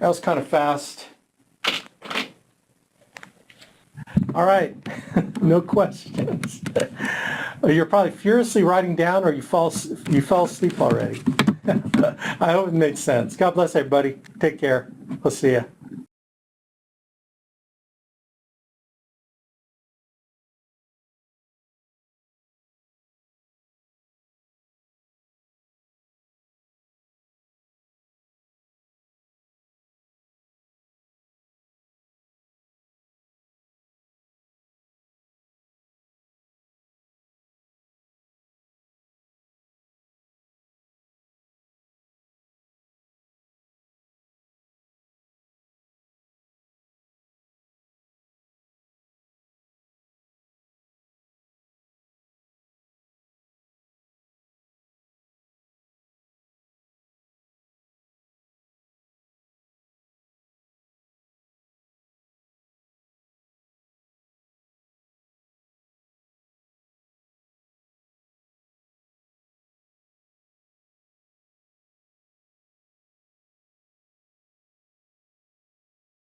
was kind of fast. All right, no questions. You're probably furiously writing down, or you fell asleep already. I hope it made sense. God bless everybody. Take care. We'll see you.